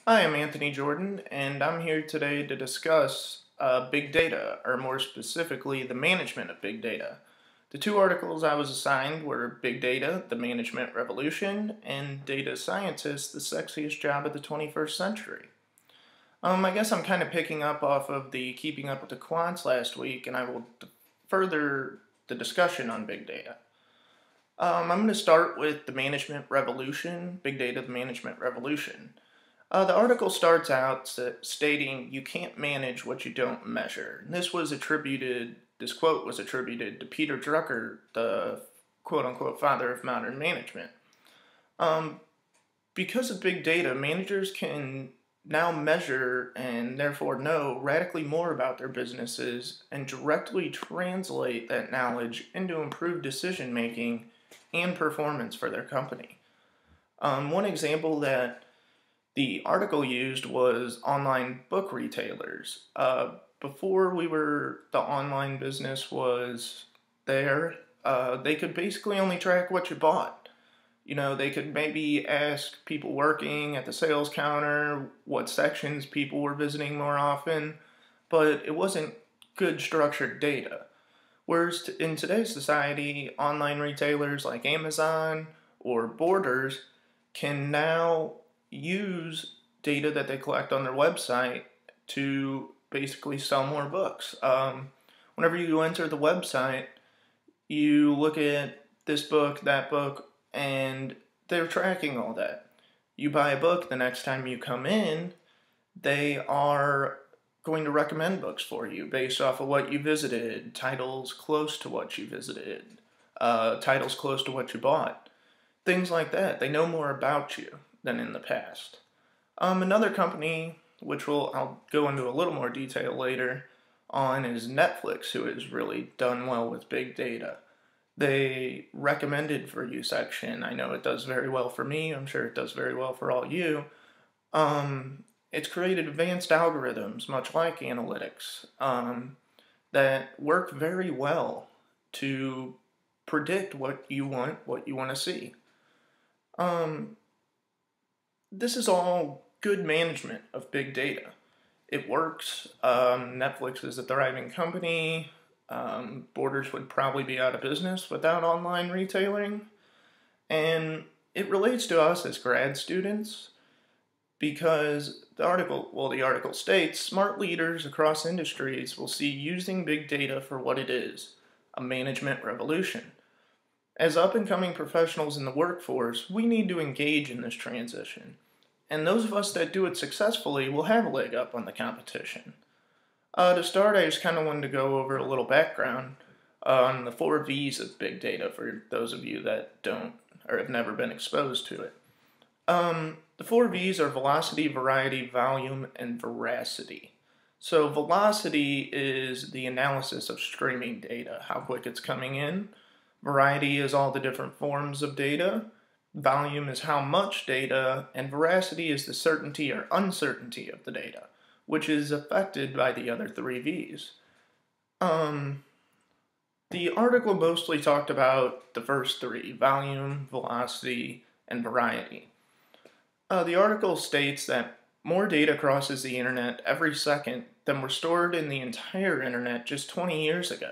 Hi, I'm Anthony Jordan, and I'm here today to discuss big data, or more specifically, the management of big data. The two articles I was assigned were Big Data, the Management Revolution, and Data Scientist, the Sexiest Job of the 21st Century. I guess I'm kind of picking up off of the Keeping Up with the Quants last week, and I will further the discussion on big data. I'm going to start with the Management Revolution, Big Data, the Management Revolution. The article starts out stating you can't manage what you don't measure. And this quote was attributed to Peter Drucker, the quote-unquote father of modern management. Um, because of big data, managers can now measure and therefore know radically more about their businesses and directly translate that knowledge into improved decision making and performance for their company. One example that the article used was online book retailers. Before the online business was there, they could basically only track what you bought. You know, they could maybe ask people working at the sales counter what sections people were visiting more often, but it wasn't good structured data. Whereas in today's society, online retailers like Amazon or Borders can now use data that they collect on their website to basically sell more books. Whenever you enter the website, you look at this book, that book, and they're tracking all that. You buy a book, the next time you come in, they are going to recommend books for you based off of what you visited, titles close to what you visited, titles close to what you bought, things like that. They know more about you than in the past. Another company, which I'll go into a little more detail later on, is Netflix, who has really done well with big data. They recommended for you section. I know it does very well for me. I'm sure it does very well for all you. It's created advanced algorithms, much like analytics, that work very well to predict what you want to see. This is all good management of big data. It works. Netflix is a thriving company. Borders would probably be out of business without online retailing. And it relates to us as grad students because the article states smart leaders across industries will see using big data for what it is, a management revolution. As up-and-coming professionals in the workforce, we need to engage in this transition, and those of us that do it successfully will have a leg up on the competition. To start, I just kind of wanted to go over a little background on the 4 V's of big data for those of you that don't or have never been exposed to it. The 4 V's are velocity, variety, volume, and veracity. So velocity is the analysis of streaming data, how quick it's coming in. Variety is all the different forms of data. Volume is how much data, and veracity is the certainty or uncertainty of the data, which is affected by the other 3 V's. The article mostly talked about the first three, volume, velocity, and variety. The article states that more data crosses the internet every second than were stored in the entire internet just 20 years ago.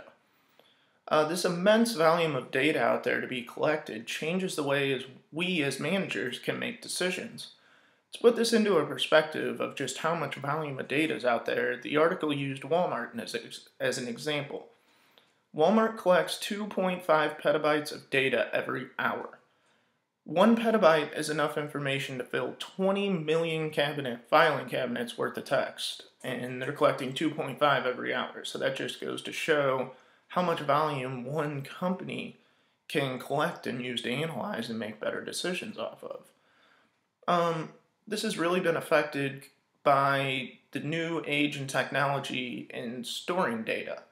This immense volume of data out there to be collected changes the way we as managers can make decisions. To put this into a perspective of just how much volume of data is out there, the article used Walmart as an example. Walmart collects 2.5 petabytes of data every hour. 1 petabyte is enough information to fill 20 million filing cabinets worth of text, and they're collecting 2.5 every hour, so that just goes to show how much volume one company can collect and use to analyze and make better decisions off of. This has really been affected by the new age and technology in storing data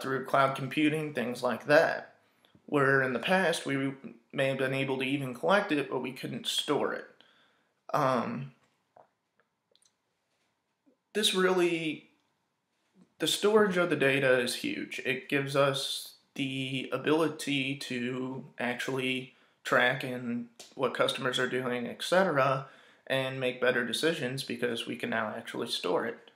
through cloud computing, things like that, where in the past we may have been able to even collect it, but we couldn't store it. The storage of the data is huge. It gives us the ability to actually track in what customers are doing, etc., and make better decisions because we can now actually store it.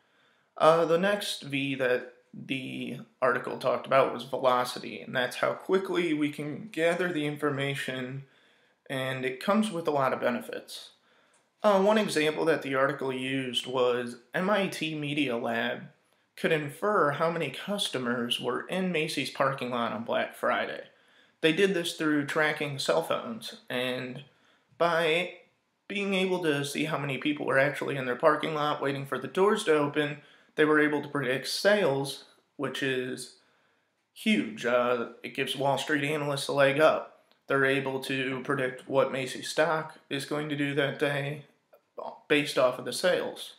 The next V that the article talked about was velocity, and that's how quickly we can gather the information, and it comes with a lot of benefits. One example that the article used was MIT Media Lab could infer how many customers were in Macy's parking lot on Black Friday. They did this through tracking cell phones, and by being able to see how many people were actually in their parking lot waiting for the doors to open, they were able to predict sales, which is huge. It gives Wall Street analysts a leg up. They're able to predict what Macy's stock is going to do that day based off of the sales.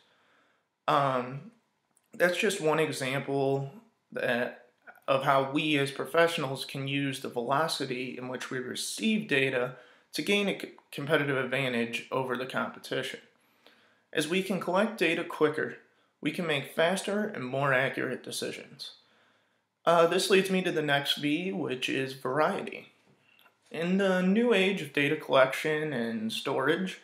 That's just one example of how we as professionals can use the velocity in which we receive data to gain a competitive advantage over the competition. As we can collect data quicker, we can make faster and more accurate decisions. This leads me to the next V, which is variety. In the new age of data collection and storage,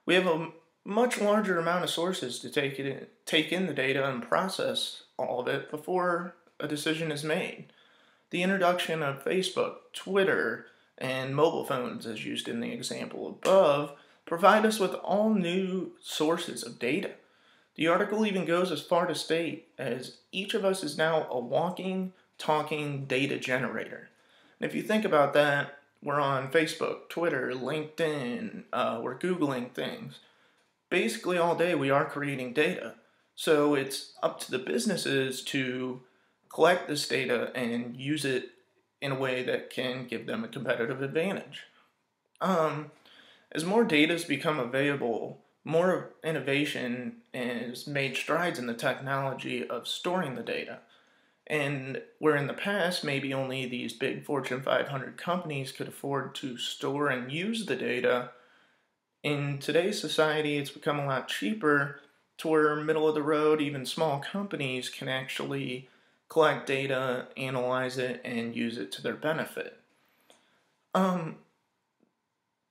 we have a much larger amount of sources to take in the data and process all of it before a decision is made. The introduction of Facebook, Twitter, and mobile phones, as used in the example above, provide us with all new sources of data. The article even goes as far to state as each of us is now a walking, talking data generator. And if you think about that, we're on Facebook, Twitter, LinkedIn, we're Googling things. Basically all day we are creating data. So it's up to the businesses to collect this data and use it in a way that can give them a competitive advantage. As more data has become available, more innovation has made strides in the technology of storing the data. And where in the past maybe only these big Fortune 500 companies could afford to store and use the data, in today's society it's become a lot cheaper to where middle of the road, even small companies can actually collect data, analyze it, and use it to their benefit.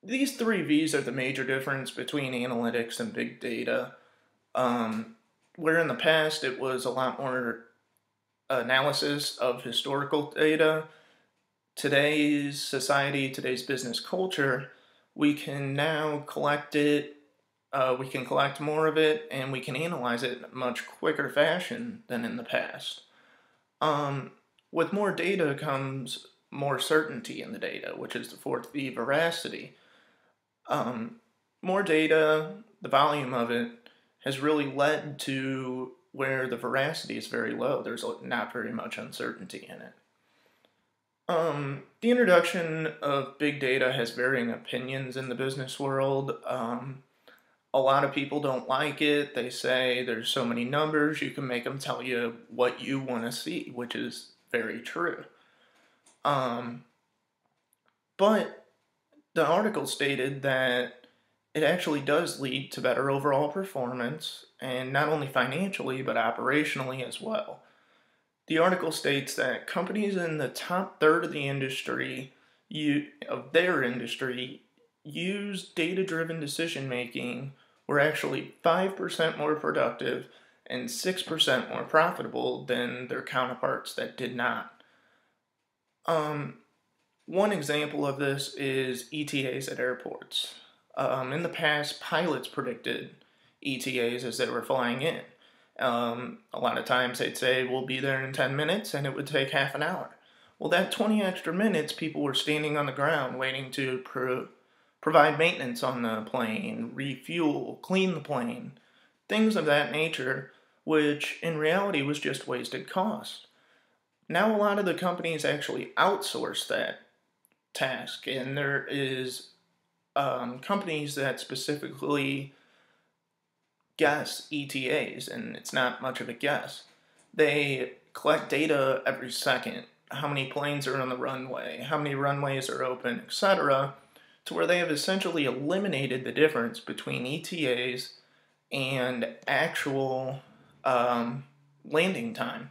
These three V's are the major difference between analytics and big data. Where in the past it was a lot more analysis of historical data, today's society, today's business culture, we can now collect it, we can collect more of it, and we can analyze it in a much quicker fashion than in the past. With more data comes more certainty in the data, which is the fourth V, veracity. More data, the volume of it, has really led to where the veracity is very low. There's not very much uncertainty in it. The introduction of big data has varying opinions in the business world. A lot of people don't like it. They say there's so many numbers, you can make them tell you what you want to see, which is very true. But the article stated that it actually does lead to better overall performance, and not only financially, but operationally as well. The article states that companies in the top third of the industry, use data-driven decision-making were actually 5% more productive and 6% more profitable than their counterparts that did not. One example of this is ETAs at airports. In the past, pilots predicted ETAs as they were flying in. A lot of times they'd say, we'll be there in 10 minutes, and it would take half an hour. Well, that 20 extra minutes, people were standing on the ground waiting to provide maintenance on the plane, refuel, clean the plane, things of that nature, which in reality was just wasted cost. Now a lot of the companies actually outsource that task, and there is companies that specifically guess ETAs, and it's not much of a guess. They collect data every second, how many planes are on the runway, how many runways are open, etc., to where they have essentially eliminated the difference between ETAs and actual landing time.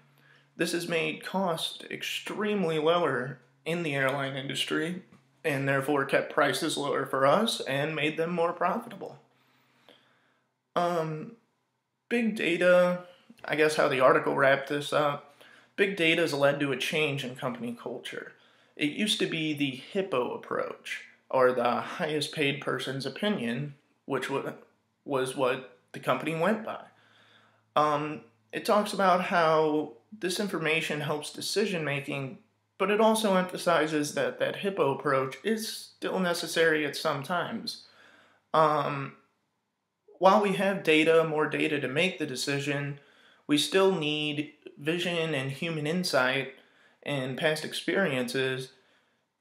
This has made cost extremely lower in the airline industry, and therefore kept prices lower for us and made them more profitable. Um, Big data, I guess how the article wrapped this up, big data has led to a change in company culture. It used to be the hippo approach, or the highest paid person's opinion, which was what the company went by. It talks about how this information helps decision making, but it also emphasizes that that hippo approach is still necessary at some times. Um, while we have data, more data to make the decision, we still need vision and human insight and past experiences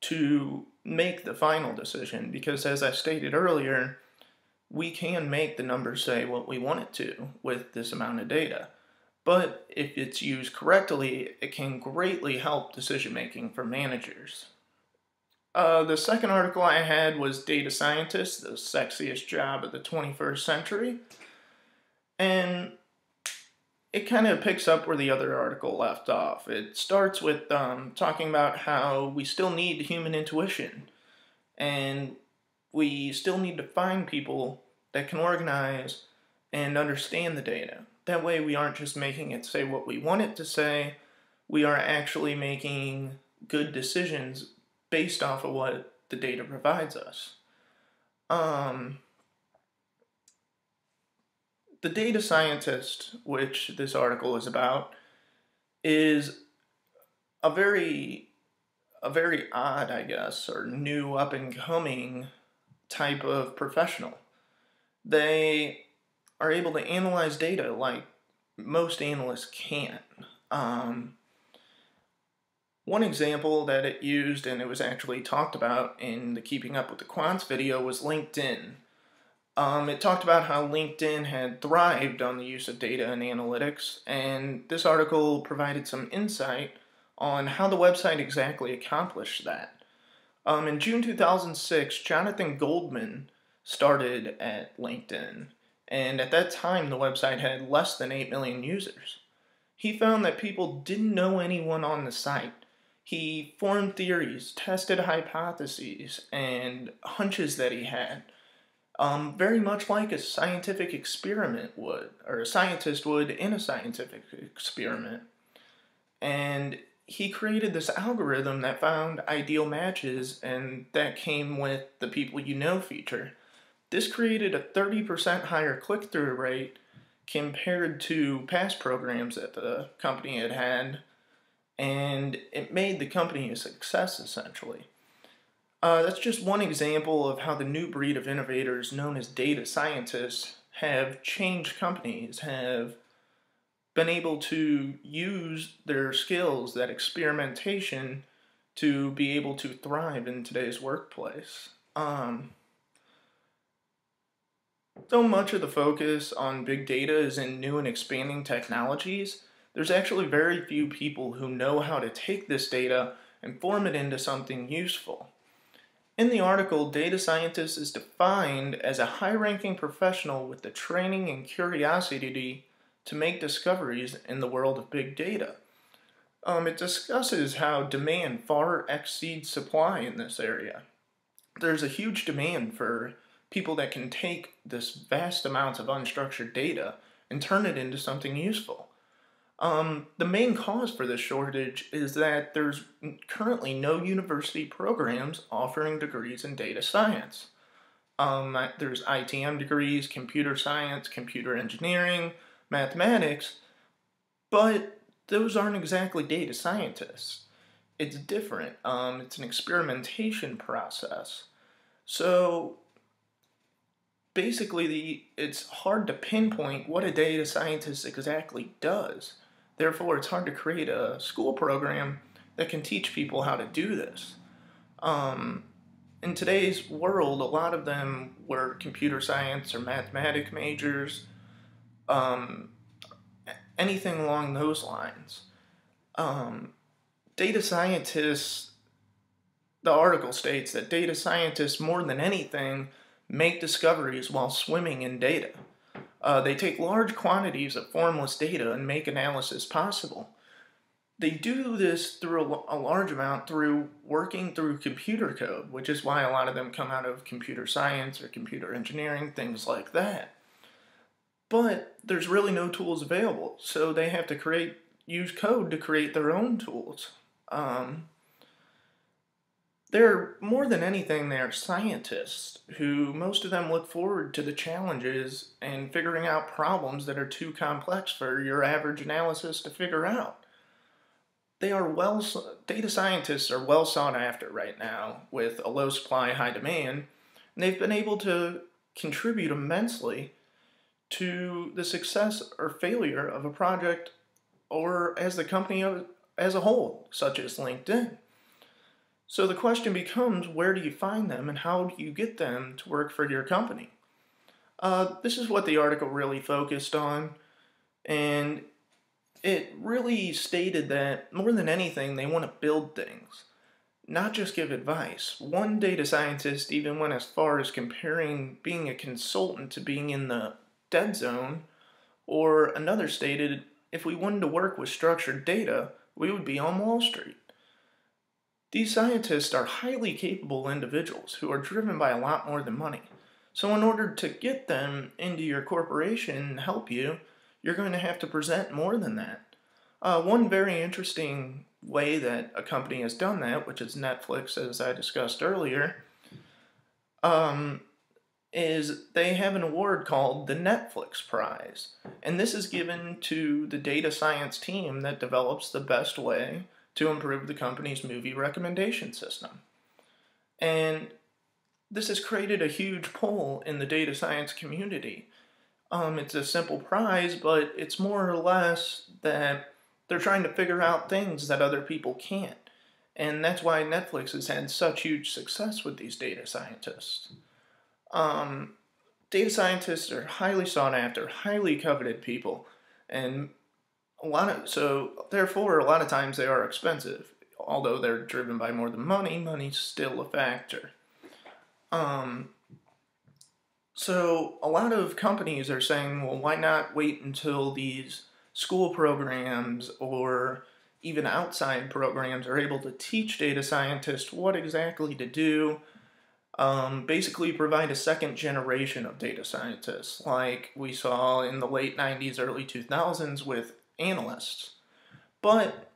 to make the final decision. Because as I stated earlier, we can make the numbers say what we want it to with this amount of data. But if it's used correctly, it can greatly help decision making for managers. The second article I had was Data Scientist, the Sexiest Job of the 21st Century. And it kind of picks up where the other article left off. It starts with talking about how we still need human intuition. And we still need to find people that can organize and understand the data. That way we aren't just making it say what we want it to say, we are actually making good decisions based off of what the data provides us. The data scientist, which this article is about, is a very odd, I guess, or new up and coming type of professional. They are able to analyze data like most analysts can't. One example that it used, and it was actually talked about in the Keeping Up with the Quants video, was LinkedIn. It talked about how LinkedIn had thrived on the use of data and analytics, and this article provided some insight on how the website exactly accomplished that. In June 2006, Jonathan Goldman started at LinkedIn, and at that time the website had less than 8 million users. He found that people didn't know anyone on the site. He formed theories, tested hypotheses, and hunches that he had, very much like a scientific experiment would, or a scientist would in a scientific experiment. And he created this algorithm that found ideal matches, and that came with the people you know feature. This created a 30% higher click-through rate compared to past programs that the company had had, and it made the company a success, essentially. That's just one example of how the new breed of innovators known as data scientists have changed companies, have been able to use their skills, that experimentation, to be able to thrive in today's workplace. Though much of the focus on big data is in new and expanding technologies, there's actually very few people who know how to take this data and form it into something useful. In the article, data scientist is defined as a high-ranking professional with the training and curiosity to make discoveries in the world of big data. It discusses how demand far exceeds supply in this area. There's a huge demand for people that can take this vast amount of unstructured data and turn it into something useful. The main cause for this shortage is that there's currently no university programs offering degrees in data science. There's ITM degrees, computer science, computer engineering, mathematics, but those aren't exactly data scientists. It's different. It's an experimentation process. So basically, it's hard to pinpoint what a data scientist exactly does. Therefore, it's hard to create a school program that can teach people how to do this. In today's world, a lot of them were computer science or mathematics majors, anything along those lines. Data scientists, the article states that data scientists, more than anything, make discoveries while swimming in data. They take large quantities of formless data and make analysis possible. They do this through a large amount through working through computer code, which is why a lot of them come out of computer science or computer engineering, things like that. but there's really no tools available, so they have to use code to create their own tools. They're more than anything, they're scientists who most of them look forward to the challenges and figuring out problems that are too complex for your average analysis to figure out. Data scientists are well sought after right now with a low supply, high demand, and they've been able to contribute immensely to the success or failure of a project or as the company as a whole, such as LinkedIn. So the question becomes, where do you find them and how do you get them to work for your company? This is what the article really focused on, and it really stated that more than anything, they want to build things, not just give advice. One data scientist even went as far as comparing being a consultant to being in the dead zone, or another stated, if we wanted to work with structured data, we would be on Wall Street. These scientists are highly capable individuals who are driven by a lot more than money. So in order to get them into your corporation and help you, you're going to have to present more than that. One very interesting way that a company has done that, which is Netflix, as I discussed earlier, is they have an award called the Netflix Prize. And this is given to the data science team that develops the best way to improve the company's movie recommendation system. And this has created a huge pull in the data science community. It's a simple prize, but it's more or less that they're trying to figure out things that other people can't. And that's why Netflix has had such huge success with these data scientists. Data scientists are highly sought after, highly coveted people, and therefore a lot of times they are expensive. Although they're driven by more than money, money's still a factor. So a lot of companies are saying, well, why not wait until these school programs or even outside programs are able to teach data scientists what exactly to do, basically provide a second generation of data scientists, like we saw in the late 90s, early 2000s with analysts. But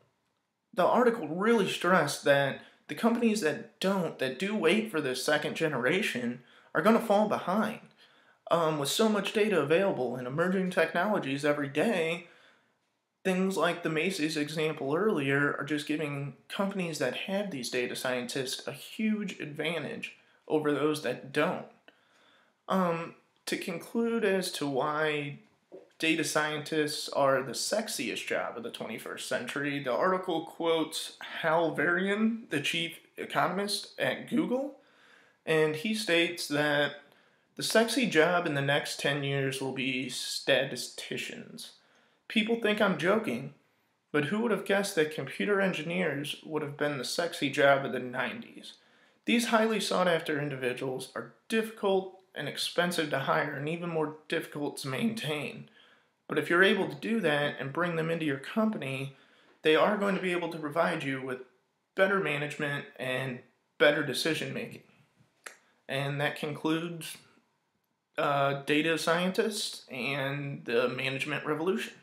the article really stressed that the companies that do wait for this second generation are going to fall behind. With so much data available and emerging technologies every day, things like the Macy's example earlier are just giving companies that have these data scientists a huge advantage over those that don't. To conclude as to why data scientists are the sexiest job of the 21st century, the article quotes Hal Varian, the chief economist at Google, and he states that the sexy job in the next 10 years will be statisticians. People think I'm joking, but who would have guessed that computer engineers would have been the sexy job of the 90s? These highly sought after individuals are difficult and expensive to hire and even more difficult to maintain. But if you're able to do that and bring them into your company, they are going to be able to provide you with better management and better decision making. And that concludes data scientists and the management revolution.